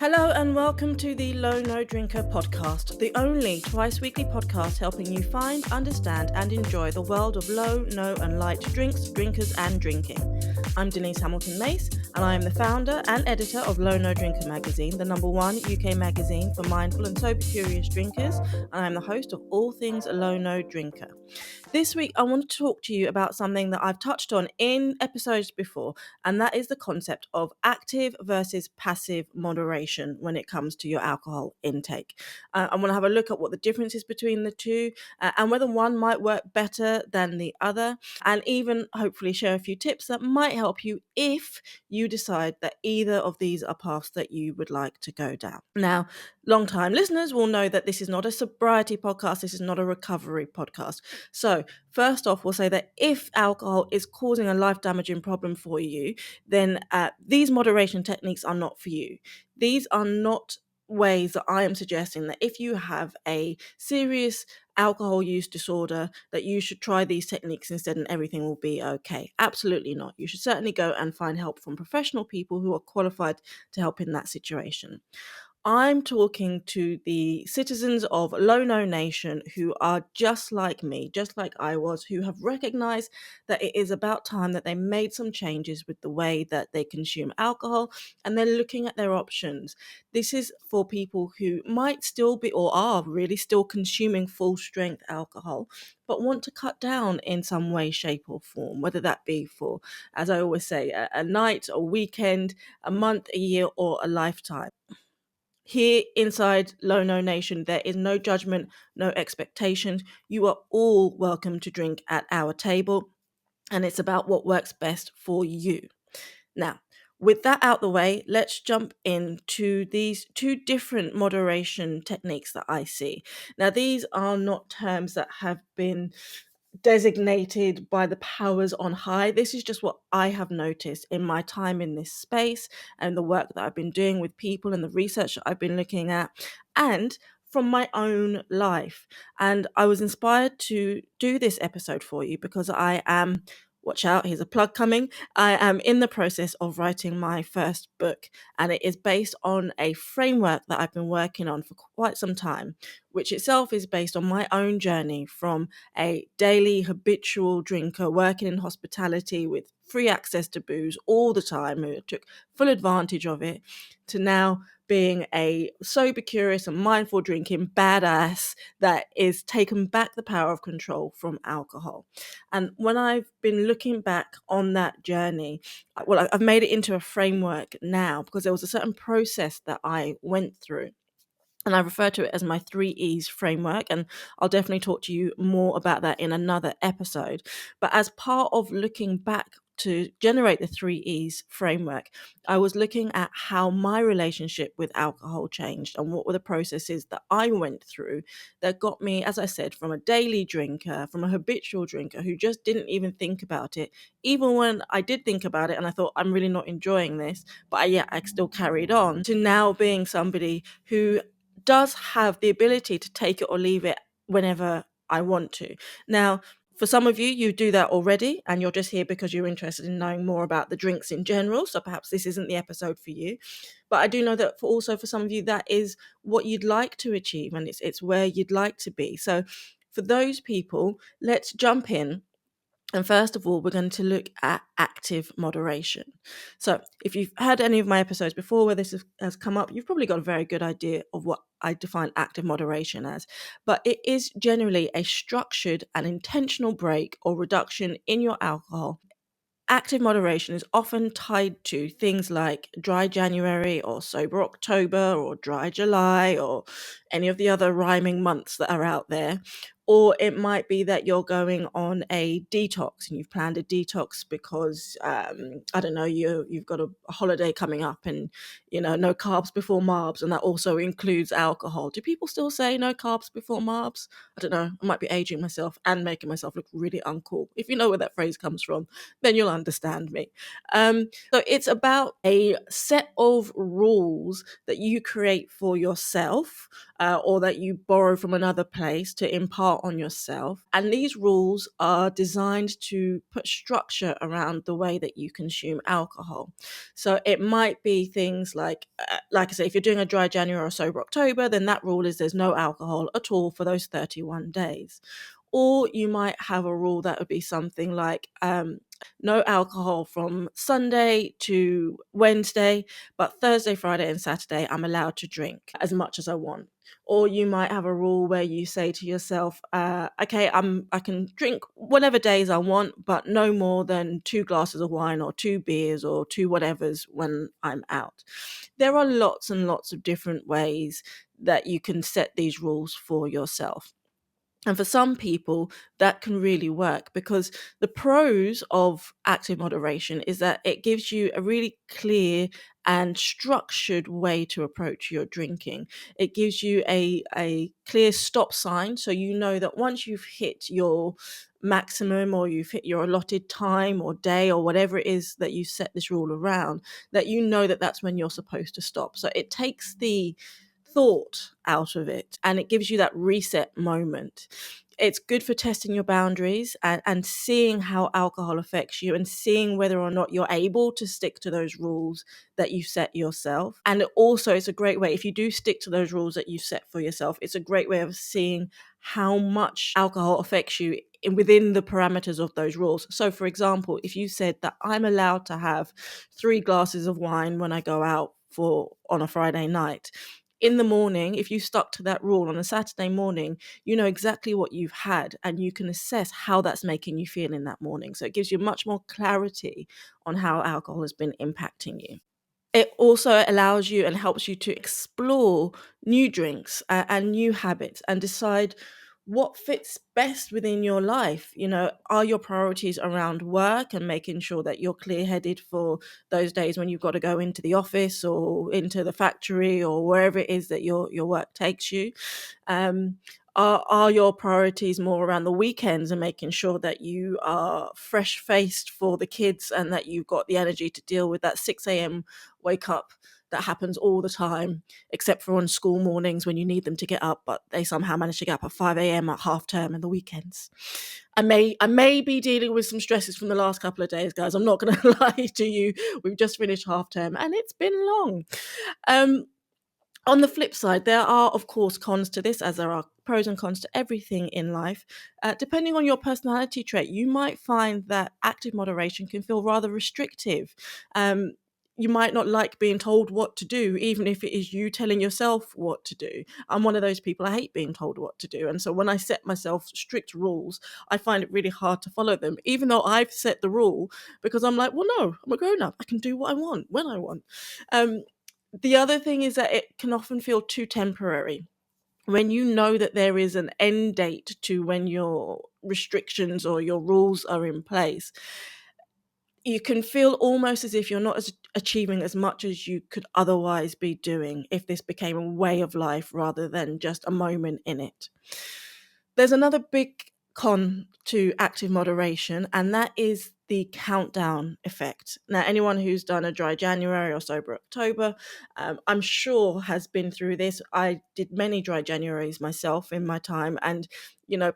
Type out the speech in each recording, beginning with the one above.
Hello and welcome to the Low No Drinker podcast, the only twice weekly podcast helping you find, understand, and enjoy the world of low, no, and light drinks, drinkers, and drinking. I'm Denise Hamilton Mace, and I am the founder and editor of Low No Drinker magazine, the #1 UK magazine for mindful and sober curious drinkers, and I'm the host of All Things Low No Drinker. This week, I want to talk to you about something that I've touched on in episodes before, and that is the concept of active versus passive moderation when it comes to your alcohol intake. I want to have a look at what the difference is between the two and whether one might work better than the other, and even hopefully share a few tips that might help you if you decide that either of these are paths that you would like to go down. Now, long-time listeners will know that this is not a sobriety podcast, this is not a recovery podcast. So, first off, we'll say that if alcohol is causing a life-damaging problem for you, then these moderation techniques are not for you. These are not ways that I am suggesting that if you have a serious alcohol use disorder, that you should try these techniques instead and everything will be okay. Absolutely not. You should certainly go and find help from professional people who are qualified to help in that situation. I'm talking to the citizens of Low No Nation who are just like me, just like I was, who have recognized that it is about time that they made some changes with the way that they consume alcohol, and they're looking at their options. This is for people who might still be or are really still consuming full strength alcohol, but want to cut down in some way, shape, or form, whether that be for, as I always say, a night, a weekend, a month, a year, or a lifetime. Here inside Low No Nation, there is no judgment, no expectations. You are all welcome to drink at our table, and it's about what works best for you. Now, with that out the way, let's jump into these two different moderation techniques that I see. Now, these are not terms that have been designated by the powers on high. This is just what I have noticed in my time in this space and the work that I've been doing with people and the research that I've been looking at, and from my own life. And I was inspired to do this episode for you because I am, watch out, here's a plug coming. I am in the process of writing my first book, and it is based on a framework that I've been working on for quite some time, which itself is based on my own journey from a daily habitual drinker working in hospitality with free access to booze all the time, who took full advantage of it, to now being a sober, curious, and mindful drinking badass that is taken back the power of control from alcohol. And when I've been looking back on that journey, well, I've made it into a framework now because there was a certain process that I went through. And I refer to it as my 3 E's framework, and I'll definitely talk to you more about that in another episode. But as part of looking back to generate the 3 E's framework, I was looking at how my relationship with alcohol changed and what were the processes that I went through that got me, as I said, from a daily drinker, from a habitual drinker who just didn't even think about it, even when I did think about it and I thought, I'm really not enjoying this, but I still carried on, to now being somebody who does have the ability to take it or leave it whenever I want to. Now, for some of you, you do that already, and you're just here because you're interested in knowing more about the drinks in general. So perhaps this isn't the episode for you. But I do know that for some of you, that is what you'd like to achieve, and it's where you'd like to be. So for those people, let's jump in. And first of all, we're going to look at active moderation. So if you've had any of my episodes before where this has come up, you've probably got a very good idea of what I define active moderation as. But it is generally a structured and intentional break or reduction in your alcohol. Active moderation is often tied to things like dry January or sober October or dry July or any of the other rhyming months that are out there. Or it might be that you're going on a detox and you've planned a detox because, I don't know, you've got a holiday coming up and, no carbs before marbs, and that also includes alcohol. Do people still say no carbs before marbs? I don't know. I might be aging myself and making myself look really uncool. If you know where that phrase comes from, then you'll understand me. So it's about a set of rules that you create for yourself or that you borrow from another place to impart lot on yourself. And these rules are designed to put structure around the way that you consume alcohol. So it might be things like I say, if you're doing a dry January or sober October, then that rule is there's no alcohol at all for those 31 days. Or you might have a rule that would be something like no alcohol from Sunday to Wednesday, but Thursday, Friday, and Saturday, I'm allowed to drink as much as I want. Or you might have a rule where you say to yourself, okay, I can drink whatever days I want, but no more than 2 glasses of wine or 2 beers or 2 whatevers when I'm out. There are lots and lots of different ways that you can set these rules for yourself. And for some people, that can really work, because the pros of active moderation is that it gives you a really clear and structured way to approach your drinking. It gives you a clear stop sign. So you know that once you've hit your maximum, or you've hit your allotted time or day or whatever it is that you set this rule around, that you know that that's when you're supposed to stop. So it takes the thought out of it, and it gives you that reset moment. It's good for testing your boundaries and seeing how alcohol affects you, and seeing whether or not you're able to stick to those rules that you set yourself. And also, it's a great way, if you do stick to those rules that you set for yourself, it's a great way of seeing how much alcohol affects you within the parameters of those rules. So for example, if you said that I'm allowed to have 3 glasses of wine when I go out on a Friday night, in the morning, if you stuck to that rule on a Saturday morning, you know exactly what you've had, and you can assess how that's making you feel in that morning. So it gives you much more clarity on how alcohol has been impacting you. It also allows you and helps you to explore new drinks and new habits, and decide what fits best within your life. Are your priorities around work and making sure that you're clear headed for those days when you've got to go into the office or into the factory or wherever it is that your work takes you? Um, are your priorities more around the weekends and making sure that you are fresh faced for the kids, and that you've got the energy to deal with that 6 a.m. wake up that happens all the time, except for on school mornings when you need them to get up, but they somehow manage to get up at 5 a.m. at half term and the weekends? I may be dealing with some stresses from the last couple of days, guys. I'm not going to lie to you. We've just finished half term and it's been long. On the flip side, there are, of course, cons to this, as there are pros and cons to everything in life. Depending on your personality trait, you might find that active moderation can feel rather restrictive. You might not like being told what to do, even if it is you telling yourself what to do. I'm one of those people, I hate being told what to do. And so when I set myself strict rules, I find it really hard to follow them, even though I've set the rule, because I'm like, well, no, I'm a grown up. I can do what I want when I want. The other thing is that it can often feel too temporary. When you know that there is an end date to when your restrictions or your rules are in place, you can feel almost as if you're not achieving as much as you could otherwise be doing if this became a way of life rather than just a moment in it. There's another big con to active moderation, and that is the countdown effect. Now, anyone who's done a dry January or sober October, I'm sure has been through this. I did many dry Januaries myself in my time, and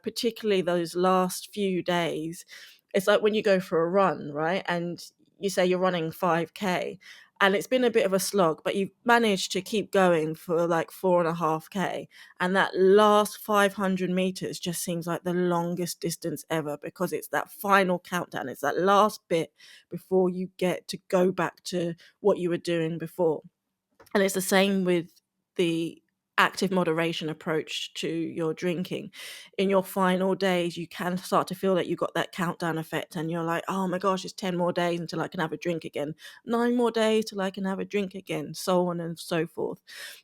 particularly those last few days, it's like when you go for a run, right? And you say you're running 5K, and it's been a bit of a slog, but you've managed to keep going for like 4.5K. And that last 500 meters just seems like the longest distance ever, because it's that final countdown. It's that last bit before you get to go back to what you were doing before. And it's the same with the active moderation approach to your drinking. In your final days, you can start to feel that you've got that countdown effect, and you're like, oh my gosh, it's 10 more days until I can have a drink again, 9 more days till I can have a drink again, so on and so forth.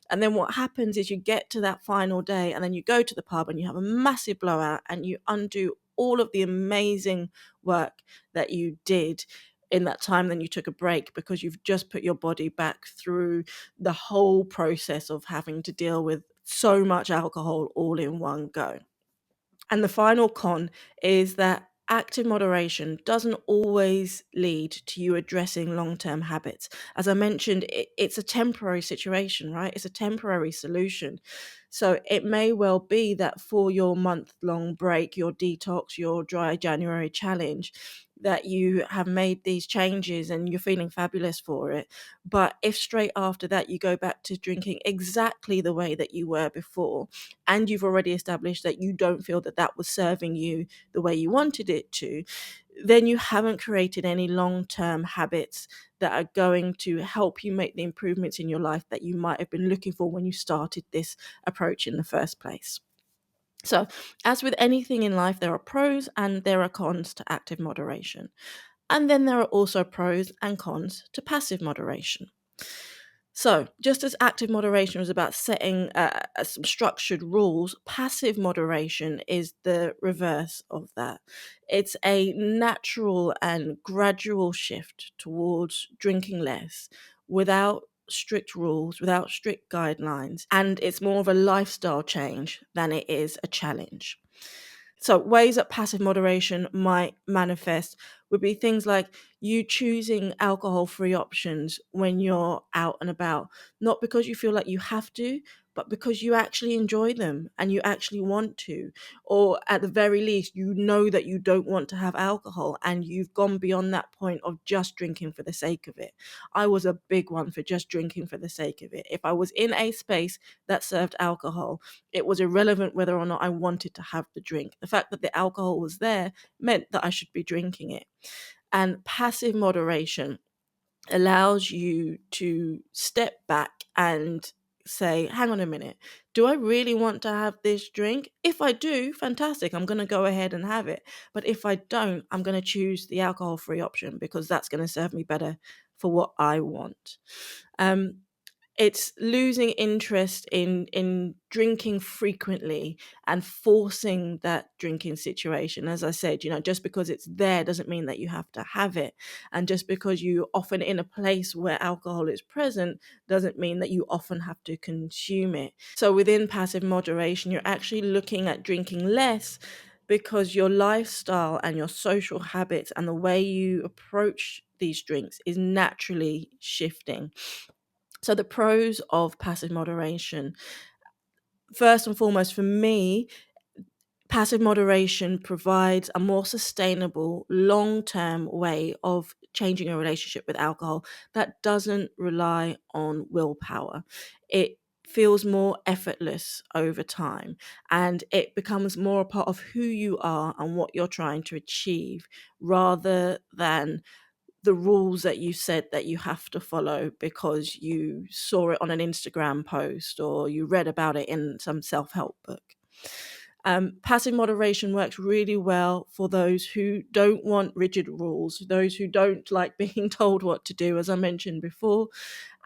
And then what happens is you get to that final day, and then you go to the pub and you have a massive blowout, and you undo all of the amazing work that you did in that time. Then you took a break because you've just put your body back through the whole process of having to deal with so much alcohol all in one go. And the final con is that active moderation doesn't always lead to you addressing long-term habits. As I mentioned, it's a temporary situation, right? It's a temporary solution. So it may well be that for your month-long break, your detox, your dry January challenge, that you have made these changes and you're feeling fabulous for it. But if straight after that you go back to drinking exactly the way that you were before, and you've already established that you don't feel that that was serving you the way you wanted it to, then you haven't created any long-term habits that are going to help you make the improvements in your life that you might have been looking for when you started this approach in the first place. So, as with anything in life, there are pros and there are cons to active moderation. And then there are also pros and cons to passive moderation. So, just as active moderation was about setting some structured rules, passive moderation is the reverse of that. It's a natural and gradual shift towards drinking less without strict rules, without strict guidelines, and it's more of a lifestyle change than it is a challenge. So, ways that passive moderation might manifest would be things like you choosing alcohol free options when you're out and about, not because you feel like you have to, but because you actually enjoy them and you actually want to. Or at the very least, you know that you don't want to have alcohol and you've gone beyond that point of just drinking for the sake of it. I was a big one for just drinking for the sake of it. If I was in a space that served alcohol, it was irrelevant whether or not I wanted to have the drink. The fact that the alcohol was there meant that I should be drinking it. And passive moderation allows you to step back and say, hang on a minute, do I really want to have this drink? If I do, fantastic, I'm going to go ahead and have it. But if I don't, I'm going to choose the alcohol free option because that's going to serve me better for what I want. It's losing interest in drinking frequently and forcing that drinking situation. As I said, just because it's there doesn't mean that you have to have it. And just because you're often in a place where alcohol is present doesn't mean that you often have to consume it. So within passive moderation, you're actually looking at drinking less because your lifestyle and your social habits and the way you approach these drinks is naturally shifting. So the pros of passive moderation, first and foremost for me, passive moderation provides a more sustainable, long-term way of changing a relationship with alcohol that doesn't rely on willpower. It feels more effortless over time and it becomes more a part of who you are and what you're trying to achieve rather than the rules that you said that you have to follow because you saw it on an Instagram post or you read about it in some self-help book. Passive moderation works really well for those who don't want rigid rules, those who don't like being told what to do, as I mentioned before.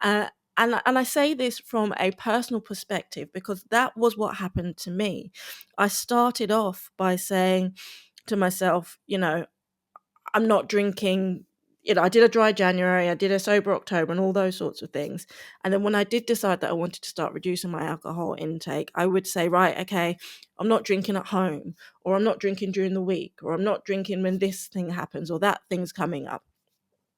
And I say this from a personal perspective because that was what happened to me. I started off by saying to myself, I'm not drinking. I did a dry January, I did a sober October and all those sorts of things. And then when I did decide that I wanted to start reducing my alcohol intake, I would say, right, okay, I'm not drinking at home, or I'm not drinking during the week, or I'm not drinking when this thing happens or that thing's coming up.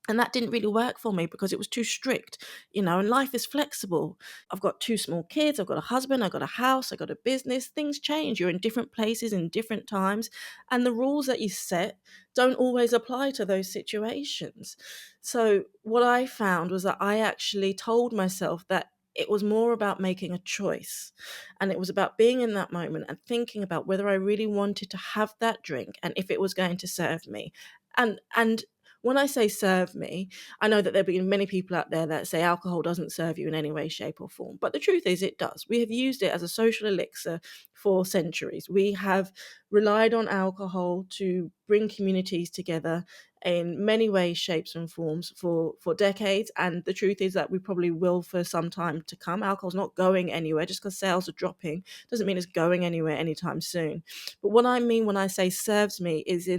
And that didn't really work for me because it was too strict, and life is flexible. I've got 2 small kids, I've got a husband, I've got a house, I've got a business. Things change. You're in different places in different times. And the rules that you set don't always apply to those situations. So what I found was that I actually told myself that it was more about making a choice. And it was about being in that moment and thinking about whether I really wanted to have that drink and if it was going to serve me. And when I say serve me, I know that there'll be many people out there that say alcohol doesn't serve you in any way, shape, or form. But the truth is, it does. We have used it as a social elixir for centuries. We have relied on alcohol to bring communities together in many ways, shapes, and forms for decades. And the truth is that we probably will for some time to come. Alcohol's not going anywhere. Just because sales are dropping doesn't mean it's going anywhere anytime soon. But what I mean when I say serves me is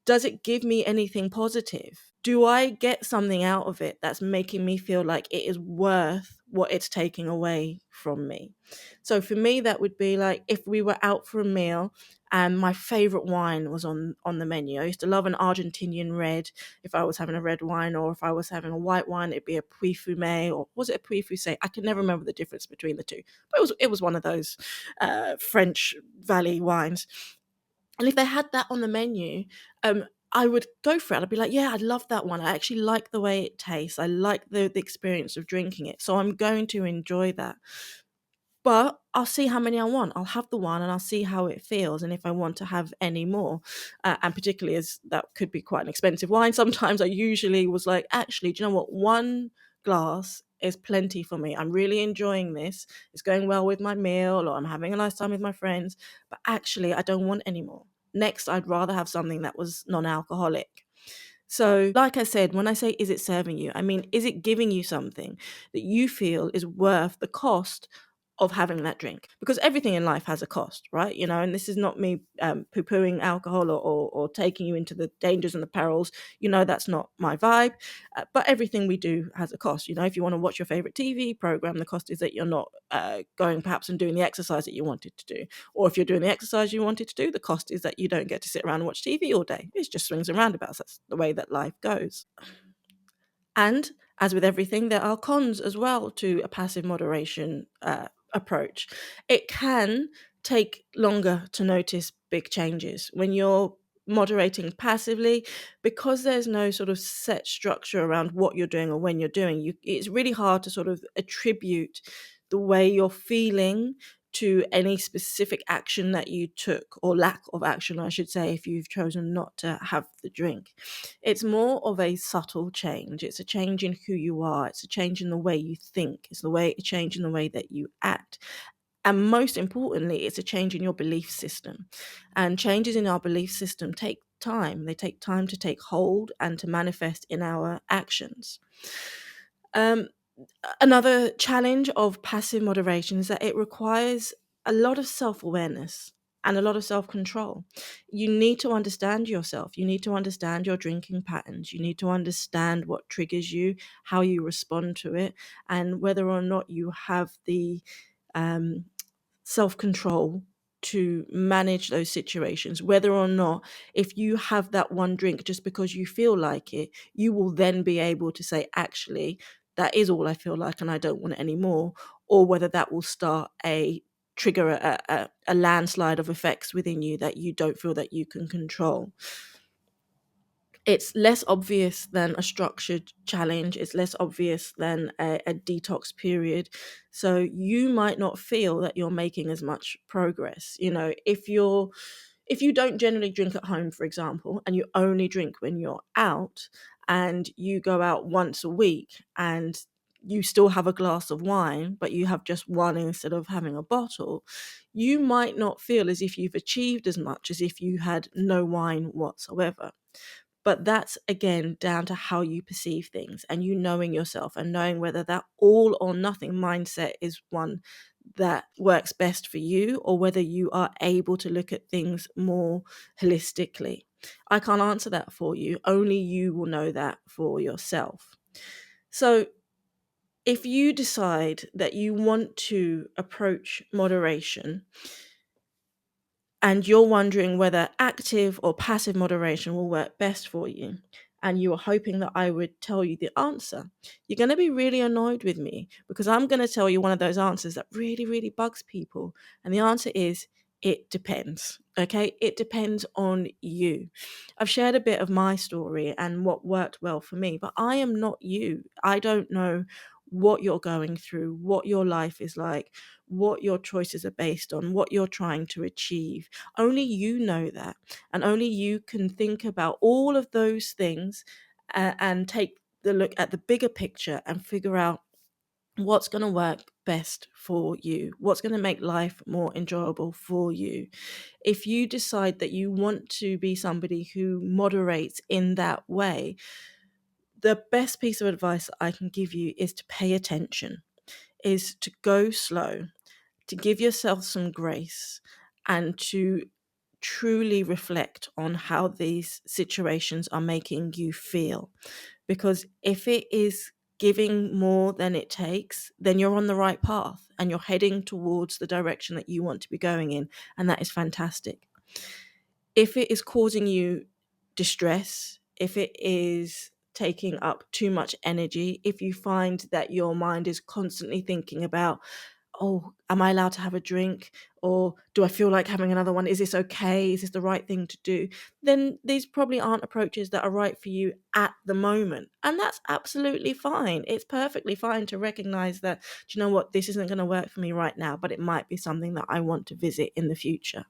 does it give me anything positive? Do I get something out of it that's making me feel like it is worth what it's taking away from me. So for me, that would be like if we were out for a meal and my favorite wine was on the menu. I used to love an Argentinian red if I was having a red wine, or if I was having a white wine, it'd be a Puy Fumé, or was it a Puy Fusé? I can never remember the difference between the two, but it was one of those French Valley wines. And if they had that on the menu, I would go for it. I'd be like, yeah, I love that one. I actually like the way it tastes. I like the experience of drinking it. So I'm going to enjoy that. But I'll see how many I want. I'll have the one and I'll see how it feels, and if I want to have any more. And particularly as that could be quite an expensive wine, sometimes I usually was like, actually, do you know what? One glass is plenty for me. I'm really enjoying this. It's going well with my meal, or I'm having a nice time with my friends. But actually, I don't want any more. Next, I'd rather have something that was non-alcoholic. So, like I said, when I say, is it serving you? I mean, is it giving you something that you feel is worth the cost of having that drink? Because everything in life has a cost, right? And this is not me poo-pooing alcohol, or taking you into the dangers and the perils. That's not my vibe. But everything we do has a cost. If you want to watch your favorite TV program, the cost is that you're not going perhaps and doing the exercise that you wanted to do. Or if you're doing the exercise you wanted to do, the cost is that you don't get to sit around and watch TV all day. It's just swings and roundabouts. That's the way that life goes. And as with everything, there are cons as well to a passive moderation approach. It can take longer to notice big changes when you're moderating passively, because there's no sort of set structure around what you're doing or when you're doing. It's really hard to sort of attribute the way you're feeling to any specific action that you took, or lack of action, I should say, if you've chosen not to have the drink. It's more of a subtle change. It's a change in who you are. It's a change in the way you think. It's a change in the way that you act. And most importantly, it's a change in your belief system. And changes in our belief system take time. They take time to take hold and to manifest in our actions. Another challenge of passive moderation is that it requires a lot of self-awareness and a lot of self-control. You need to understand yourself. You need to understand your drinking patterns. You need to understand what triggers you, how you respond to it, and whether or not you have the self-control to manage those situations. Whether or not, if you have that one drink just because you feel like it, you will then be able to say, actually, that is all I feel like and I don't want it anymore. Or whether that will trigger a landslide of effects within you that you don't feel that you can control. It's less obvious than a structured challenge. It's less obvious than a detox period. So you might not feel that you're making as much progress. If you don't generally drink at home, for example, and you only drink when you're out, and you go out once a week and you still have a glass of wine, but you have just one instead of having a bottle, you might not feel as if you've achieved as much as if you had no wine whatsoever. But that's, again, down to how you perceive things, and you knowing yourself and knowing whether that all or nothing mindset is one that works best for you, or whether you are able to look at things more holistically. I can't answer that for you. Only you will know that for yourself. So if you decide that you want to approach moderation, and you're wondering whether active or passive moderation will work best for you, and you are hoping that I would tell you the answer, you're going to be really annoyed with me, because I'm going to tell you one of those answers that really, really bugs people. And the answer is, it depends. Okay? It depends on you. I've shared a bit of my story and what worked well for me, but I am not you. I don't know what you're going through, what your life is like, what your choices are based on, what you're trying to achieve. Only you know that, and only you can think about all of those things and take the look at the bigger picture and figure out what's going to work best for you, what's going to make life more enjoyable for you. If you decide that you want to be somebody who moderates in that way, the best piece of advice I can give you is to pay attention, is to go slow, to give yourself some grace, and to truly reflect on how these situations are making you feel. Because if it is giving more than it takes, then you're on the right path and you're heading towards the direction that you want to be going in. And that is fantastic. If it is causing you distress, if it is taking up too much energy, if you find that your mind is constantly thinking about, oh, am I allowed to have a drink? Or do I feel like having another one? Is this okay? Is this the right thing to do? Then these probably aren't approaches that are right for you at the moment. And that's absolutely fine. It's perfectly fine to recognize that, do you know what, this isn't going to work for me right now, but it might be something that I want to visit in the future.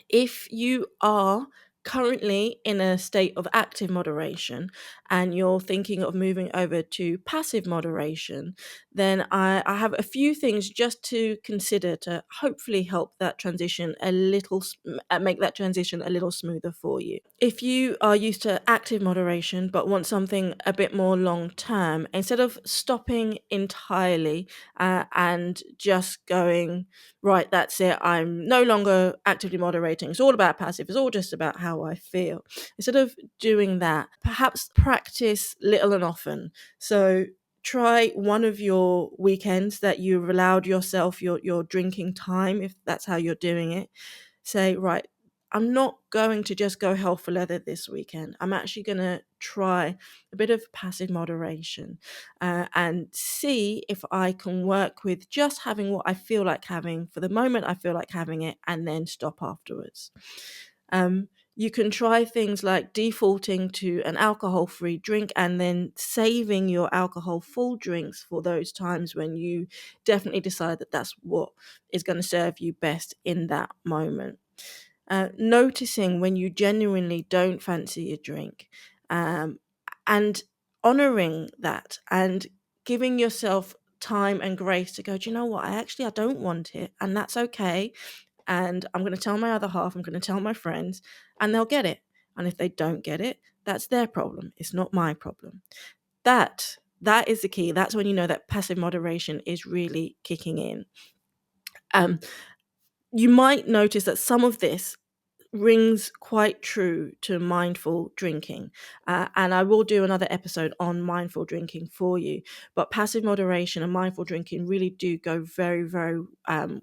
If you are currently in a state of active moderation and you're thinking of moving over to passive moderation, then I have a few things just to consider to hopefully help that transition make that transition a little smoother for you. If you are used to active moderation but want something a bit more long term, instead of stopping entirely and just going, right, that's it, I'm no longer actively moderating, it's all about passive, it's all just about how I feel. Instead of doing that, perhaps practice little and often. So try one of your weekends that you've allowed yourself your drinking time, if that's how you're doing it. Say, right, I'm not going to just go hell for leather this weekend. I'm actually going to try a bit of passive moderation and see if I can work with just having what I feel like having for the moment I feel like having it, and then stop afterwards. You can try things like defaulting to an alcohol-free drink and then saving your alcohol-full drinks for those times when you definitely decide that that's what is going to serve you best in that moment. Noticing when you genuinely don't fancy a drink, and honoring that and giving yourself time and grace to go, do you know what, I don't want it, and that's okay. And I'm going to tell my other half, I'm going to tell my friends, and they'll get it. And if they don't get it, that's their problem. It's not my problem. That is the key. That's when you know that passive moderation is really kicking in. You might notice that some of this rings quite true to mindful drinking. And I will do another episode on mindful drinking for you. But passive moderation and mindful drinking really do go very, very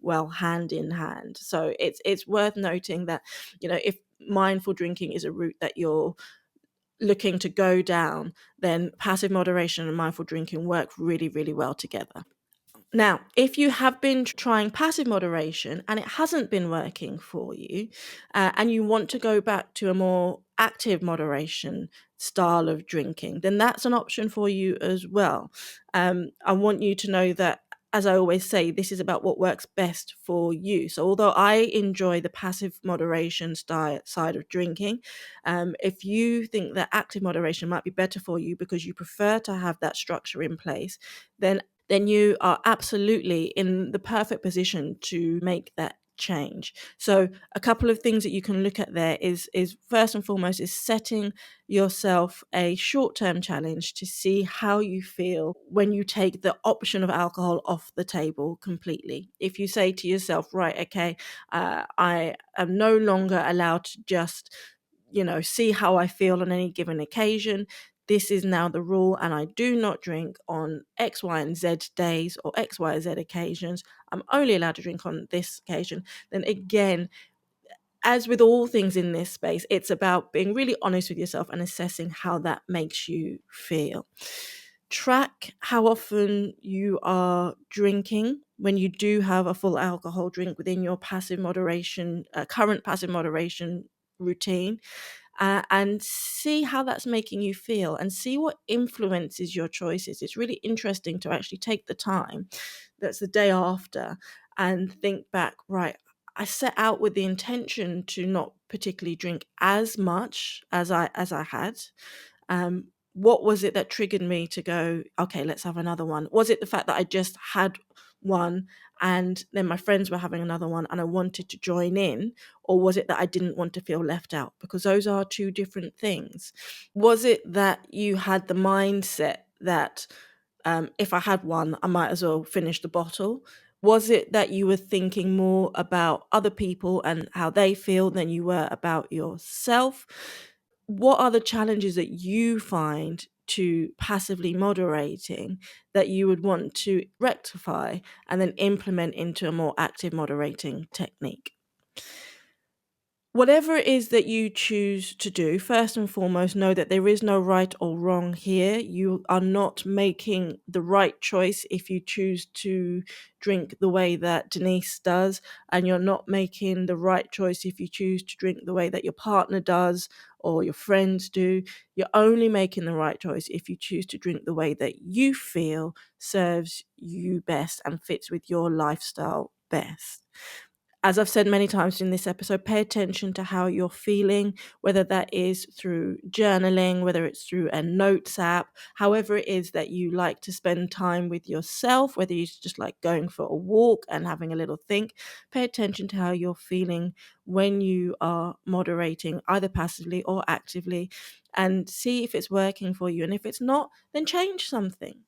well hand in hand. So it's worth noting that, if mindful drinking is a route that you're looking to go down, then passive moderation and mindful drinking work really, really well together. Now, if you have been trying passive moderation and it hasn't been working for you, and you want to go back to a more active moderation style of drinking, then that's an option for you as well. I want you to know that, as I always say, this is about what works best for you. So although I enjoy the passive moderation side of drinking, if you think that active moderation might be better for you because you prefer to have that structure in place, then you are absolutely in the perfect position to make that change. So a couple of things that you can look at there is first and foremost is setting yourself a short-term challenge to see how you feel when you take the option of alcohol off the table completely. If you say to yourself, right, okay, I am no longer allowed to just see how I feel on any given occasion. This is now the rule, and I do not drink on X, Y, and Z days or X, Y, Z occasions. I'm only allowed to drink on this occasion. Then again, as with all things in this space, it's about being really honest with yourself and assessing how that makes you feel. Track how often you are drinking when you do have a full alcohol drink within your current passive moderation routine. And see how that's making you feel and see what influences your choices. It's really interesting to actually take the time, that's the day after, and think back, right, I set out with the intention to not particularly drink as much as I had. What was it that triggered me to go, okay, let's have another one? Was it the fact that I just had one and then my friends were having another one and I wanted to join in? Or was it that I didn't want to feel left out? Because those are two different things. Was it that you had the mindset that if I had one, I might as well finish the bottle? Was it that you were thinking more about other people and how they feel than you were about yourself? What are the challenges that you find to passively moderating that you would want to rectify and then implement into a more active moderating technique. Whatever it is that you choose to do, first and foremost, know that there is no right or wrong here. You are not making the right choice if you choose to drink the way that Denise does, and you're not making the right choice if you choose to drink the way that your partner does or your friends do. You're only making the right choice if you choose to drink the way that you feel serves you best and fits with your lifestyle best. As I've said many times in this episode, pay attention to how you're feeling, whether that is through journaling, whether it's through a notes app, however it is that you like to spend time with yourself, whether you just like going for a walk and having a little think. Pay attention to how you're feeling when you are moderating, either passively or actively, and see if it's working for you. And if it's not, then change something.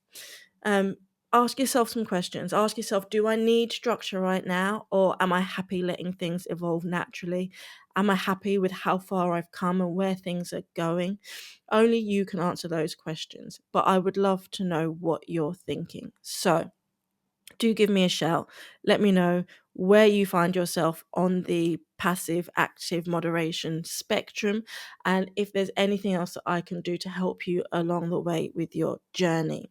Ask yourself some questions. Ask yourself, do I need structure right now, or am I happy letting things evolve naturally? Am I happy with how far I've come and where things are going? Only you can answer those questions, but I would love to know what you're thinking. So do give me a shout. Let me know where you find yourself on the passive active moderation spectrum, and if there's anything else that I can do to help you along the way with your journey.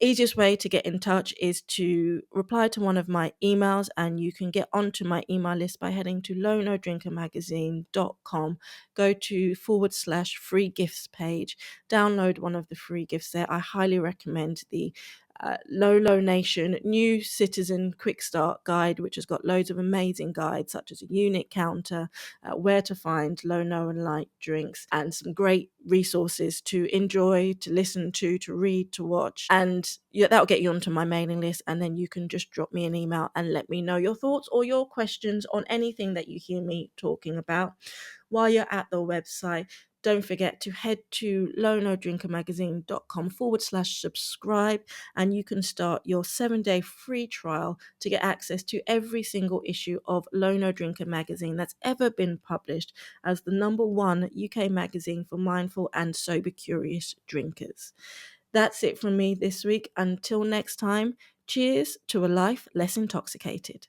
Easiest way to get in touch is to reply to one of my emails, and you can get onto my email list by heading to lownodrinkermagazine.com. Go to /free gifts page, download one of the free gifts there. I highly recommend the Low Nation New Citizen Quick Start Guide, which has got loads of amazing guides such as a unit counter, where to find low, no and light drinks, and some great resources to enjoy, to listen to read, to watch. And yeah, that'll get you onto my mailing list, and then you can just drop me an email and let me know your thoughts or your questions on anything that you hear me talking about. While you're at the website, don't forget to head to lownodrinkermagazine.com /subscribe, and you can start your 7-day free trial to get access to every single issue of Low No Drinker magazine that's ever been published, as the #1 UK magazine for mindful and sober curious drinkers. That's it from me this week. Until next time, cheers to a life less intoxicated.